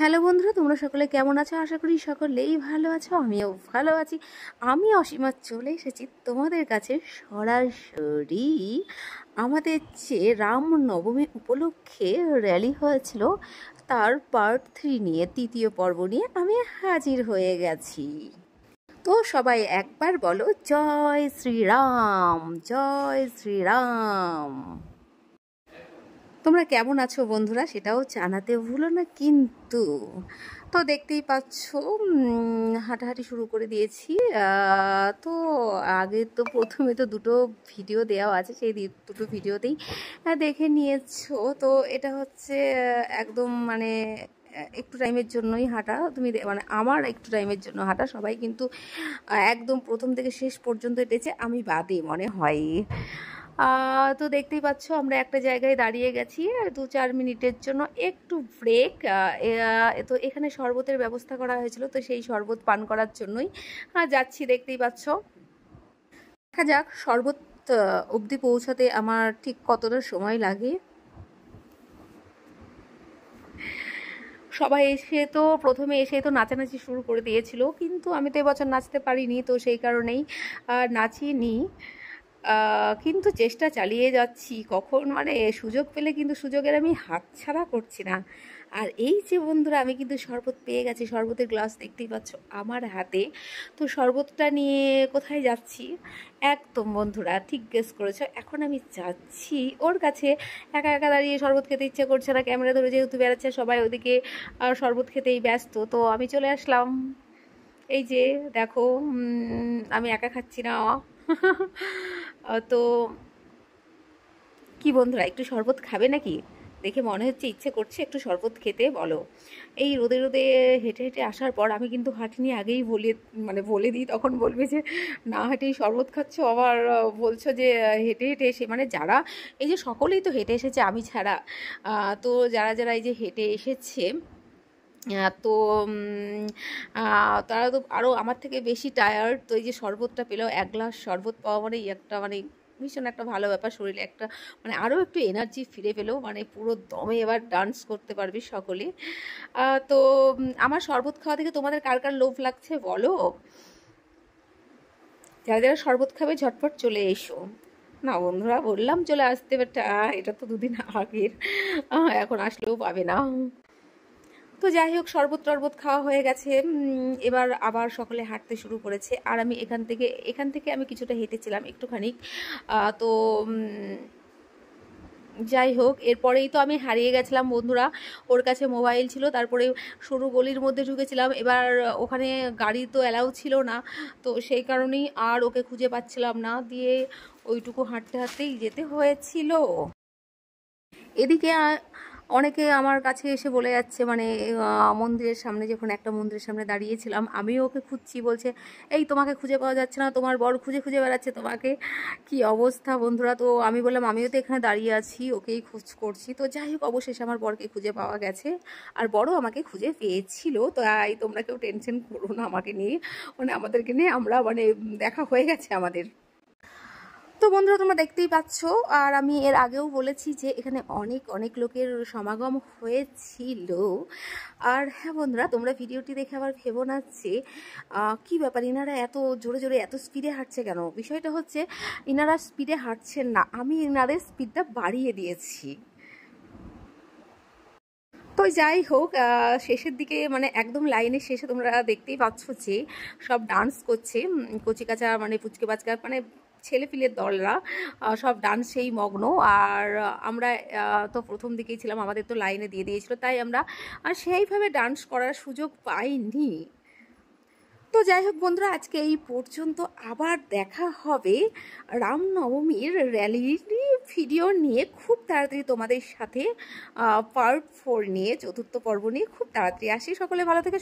Hello বন্ধুরা, তোমরা সকলে কেমন আছো? আশা করি সকলেই ভালো আছো, আমিও ভালো আছি। আমি অসীমা চলে এসেছি তোমাদের কাছে সরাসরি আমাদের যে রামনবমী উপলক্ষে র্যালি হয়েছিল তার পার্ট 3 নিয়ে, তৃতীয় পর্ব নিয়ে আমি হাজির হয়ে গেছি। তো সবাই একবার বলো জয় শ্রীরাম, জয় শ্রীরাম। তোমরা কেমন আছো বন্ধুরা সেটাও জানাতে ভুলো না কিন্তু। তো দেখতেই পাচ্ছ হাঁটাহাঁটি শুরু করে দিয়েছি। তো আগে তো প্রথমে তো দুটো ভিডিও দেওয়া আছে, সেই দুটো ভিডিওতেই দেখে নিয়েছো। তো এটা হচ্ছে একদম মানে একটু টাইমের জন্যই হাঁটা, তুমি মানে আমার একটু টাইমের জন্য হাঁটা। সবাই কিন্তু একদম প্রথম থেকে শেষ পর্যন্ত হেঁটেছে, আমি বাদে মনে হয়। তো দেখতেই পাচ্ছ আমরা একটা জায়গায় দাঁড়িয়ে গেছি 2-4 মিনিটের জন্য, একটু ব্রেক। তো এখানে শরবতের ব্যবস্থা করা হয়েছিল, তো সেই শরবত পান করার জন্যই যাচ্ছি। দেখতেই পাচ্ছ, দেখা যাক শরবত অবধি পৌঁছাতে আমার ঠিক কতটা সময় লাগে। সবাই এসে তো প্রথমে এসে তো নাচানাচি শুরু করে দিয়েছিল, কিন্তু আমি তো এবছর নাচতে পারিনি, তো সেই কারণেই নাচিনি। কিন্তু চেষ্টা চালিয়ে যাচ্ছি, কখন মানে সুযোগ পেলে কিন্তু সুযোগের আমি হাতছাড়া করছি না। আর এই যে বন্ধুরা, আমি কিন্তু শরবত পেয়ে গেছি, শরবতের গ্লাস দেখতেই পাচ্ছ আমার হাতে। তো শরবতটা নিয়ে কোথায় যাচ্ছি? একদম বন্ধুরা ঠিক গেস করেছো, এখন আমি যাচ্ছি ওর কাছে। একা একা দাঁড়িয়ে শরবত খেতে ইচ্ছে করছে না, ক্যামেরা ধরে যেহেতু বেড়াচ্ছে সবাই ওদিকে শরবত খেতেই ব্যস্ত, তো আমি চলে আসলাম। এই যে দেখো, আমি একা খাচ্ছি না। তো কি বন্ধুরা, একটু শরবত খাবে নাকি? দেখে মনে হচ্ছে ইচ্ছে করছে একটু শরবত খেতে, বলো। এই রোদে রোদে হেঁটে হেঁটে আসার পর আমি কিন্তু হাঁটিনি, আগেই বলে দিই, তখন বলবে যে না হেঁটেই শরবত খাচ্ছ, আবার বলছো যে হেঁটে হেঁটে এসে, মানে যারা এই যে সকলেই তো হেঁটে এসেছে আমি ছাড়া। তো যারা যারা এই যে হেঁটে এসেছে তো তারা তো আরও আমার থেকে বেশি টায়ার্ড। তো এই যে শরবতটা পেলেও, 1 গ্লাস শরবত পাওয়া মানে একটা মানে ভীষণ একটা ভালো ব্যাপার, শরীরে একটা মানে আরও একটু এনার্জি ফিরে পেলেও, মানে পুরো দমে এবার ডান্স করতে পারবি সকলে। তো আমার শরবত খাওয়া থেকে তোমাদের কার কার লোভ লাগছে বলো। যারা যারা শরবত খাবে ঝটপট চলে এসো। না বন্ধুরা, বললাম চলে আসতে, বাট এটা তো 2 দিন আগের, এখন আসলেও পাবে না। তো যাই হোক, শরবত টরবত খাওয়া হয়ে গেছে, এবার আবার সকলে হাঁটতে শুরু করেছে। আর আমি এখান থেকে আমি কিছুটা হেঁটেছিলাম একটুখানি। তো যাই হোক, এরপরেই তো আমি হারিয়ে গেছিলাম বন্ধুরা। ওর কাছে মোবাইল ছিল, তারপরে সরু গলির মধ্যে ঢুকেছিলাম। এবার ওখানে গাড়ি তো অ্যালাউ ছিল না, তো সেই কারণেই আর ওকে খুঁজে পাচ্ছিলাম না, দিয়ে ওইটুকু হাঁটতে হাঁটতেই যেতে হয়েছিল। এদিকে অনেকে আমার কাছে এসে বলে যাচ্ছে, মানে মন্দিরের সামনে, যখন একটা মন্দিরের সামনে দাঁড়িয়েছিলাম আমিও ওকে খুঁজছি, বলছে এই তোমাকে খুঁজে পাওয়া যাচ্ছে না, তোমার বর খুঁজে খুঁজে বেড়াচ্ছে তোমাকে। কি অবস্থা বন্ধুরা। তো আমি বললাম আমিও তো এখানে দাঁড়িয়ে আছি, ওকেই খোঁজ করছি। তো যাই হোক, অবশেষে আমার বরকে খুঁজে পাওয়া গেছে, আর বড়ও আমাকে খুঁজে পেয়েছিল। তো তোমরা কেউ টেনশন করো না আমাকে নিয়ে, মানে আমাদেরকে নিয়ে, আমরা মানে দেখা হয়ে গেছে আমাদের। তো বন্ধুরা তোমরা দেখতেই পাচ্ছ, আর আমি এর আগেও বলেছি যে এখানে অনেক অনেক লোকের সমাগম হয়েছিল। আর হ্যাঁ বন্ধুরা, তোমরা ভিডিওটি দেখে আবার ভেবো না যে কী ব্যাপার, ইনারা এত জোরে জোরে এত স্পিডে হাঁটছে কেন। বিষয়টা হচ্ছে, ইনারা স্পিডে হাঁটছেন না, আমি ইনাদের স্পিডটা বাড়িয়ে দিয়েছি। তো যাই হোক, শেষের দিকে মানে একদম লাইনের শেষে তোমরা দেখতেই পাচ্ছ যে সব ডান্স করছে, কচিকাচা মানে পুচকে বাচকা মানে ছেলেপিলের দলরা সব ডান্সেই মগ্ন। আর আমরা তো প্রথম দিকেই ছিলাম, আমাদের তো লাইনে দিয়ে দিয়েছিল, তাই আমরা সেইভাবে ডান্স করার সুযোগ পাইনি। তো যাই হোক বন্ধুরা, আজকে এই পর্যন্ত, আবার দেখা হবে রামনবমীর র্যালির ভিডিও নিয়ে খুব তাড়াতাড়ি তোমাদের সাথে। পার্ট 4 নিয়ে, চতুর্থ পর্ব নিয়ে খুব তাড়াতাড়ি আসি। সকলে ভালো থেকে